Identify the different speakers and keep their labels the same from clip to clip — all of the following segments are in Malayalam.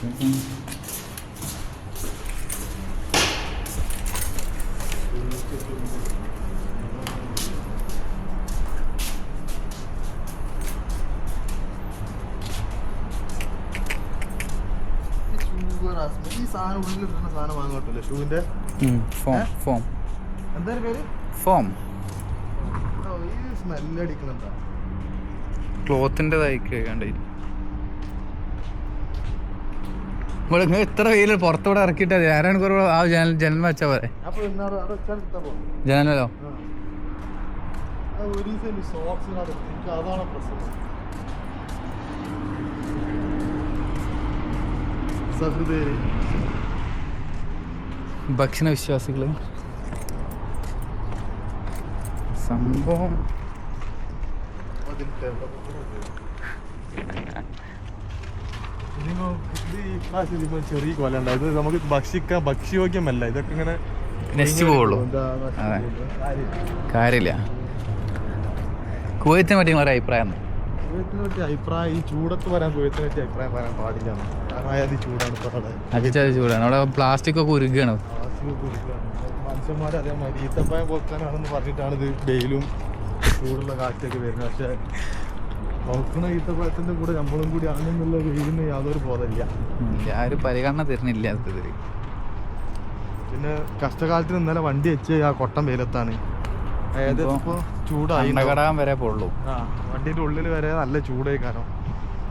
Speaker 1: ഈ സാധനം ഉള്ളിലിട്ടുന്ന സാധനം വാങ്ങാൻ പറ്റില്ല ഷൂവിന്റെ
Speaker 2: ഫോം.
Speaker 1: എന്താ പേര്?
Speaker 2: ഫോം.
Speaker 1: ഈ സ്മെല്ല് അടിക്കുന്നുണ്ടോ?
Speaker 2: ക്ലോത്തിൻ്റെതായി കണ്ടിട്ട് നിങ്ങൾ ഇത്ര വെയിൽ പുറത്തൂടെ ഇറക്കിയിട്ട് ആരാണ് കുറവ് ആ ജനൽ വെച്ചാൽ പോരെ. ജനലോ ഭക്ഷണ വിശ്വാസികള് സംഭവം
Speaker 1: ചെറിയ കൊല ഇത് നമുക്ക് ഭക്ഷ്യയോഗ്യമല്ല. ഇതൊക്കെ ഇങ്ങനെ
Speaker 2: നശിച്ചു പോവുള്ളൂ. കാര്യമില്ല. കുവൈത്തിനെ പറ്റി നിങ്ങളുടെ അഭിപ്രായം?
Speaker 1: കുവൈത്തിനെ പറ്റി അഭിപ്രായം ഈ ചൂടത്ത് വരാൻ കുവൈത്തിനെ പറ്റി അഭിപ്രായം പറയാൻ പാടില്ല. കാരണം ചൂടാണ്.
Speaker 2: അതിച്ചത് ചൂടാണ്. അവിടെ പ്ലാസ്റ്റിക് ഒക്കെ ഉരുകയാണ്.
Speaker 1: മനുഷ്യന്മാർ അതേമാതിരി ഈത്തപ്പഴം പൊക്കാനാണെന്ന് പറഞ്ഞിട്ടാണ് ഇത് വെയിലും ചൂടുള്ള കാറ്റൊക്കെ വരുന്നത്. പക്ഷെ നോക്കുന്ന ഈത്തപ്പഴത്തിന്റെ കൂടെ നമ്മളും കൂടി ആണെന്നുള്ള വെയിലിന് യാതൊരു ബോധമില്ല.
Speaker 2: ആരും പരിഗണന തരുന്നില്ല.
Speaker 1: പിന്നെ കഷ്ടകാലത്തിന് ഇന്നലെ വണ്ടി വെച്ച് ആ കൊട്ടം വെയിലത്താണ്. അതായത് ഇപ്പൊ ചൂടായി
Speaker 2: വരെ പോളൂ.
Speaker 1: വണ്ടിന്റെ ഉള്ളിൽ വരെ നല്ല ചൂടായി. കാരണം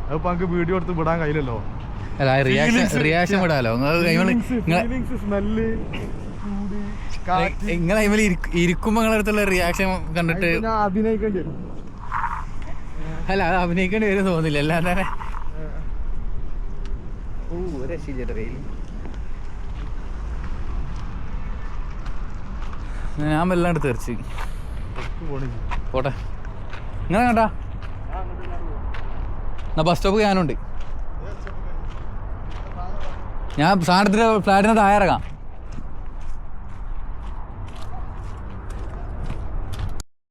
Speaker 1: അതിപ്പോ നമുക്ക് വീഡിയോ എടുത്ത് വിടാൻ കഴിയില്ലല്ലോ.
Speaker 2: റിയാക്ഷൻ വിടാലോ.
Speaker 1: സ്മെല്ല്
Speaker 2: നിങ്ങളെ ഇരിക്കുമ്പോ നിങ്ങളുടെ അടുത്തുള്ള റിയാക്ഷൻ കണ്ടിട്ട്
Speaker 1: അഭിനയിക്കേണ്ടി വരും.
Speaker 2: അല്ല അത് അഭിനയിക്കേണ്ടി വരും തോന്നില്ല. എല്ലാം തന്നെ രക്ഷയില്ല. ഞാൻ വല്ലാണ്ട് തെറിച്ച് പോട്ടെ. നിങ്ങളെ കണ്ടാ എന്നാ ബസ് സ്റ്റോപ്പ് ഞാനുണ്ട്. ഞാൻ സാധനത്തിന്റെ ഫ്ലാറ്റിനകത്ത് ആയിറങ്ങാം.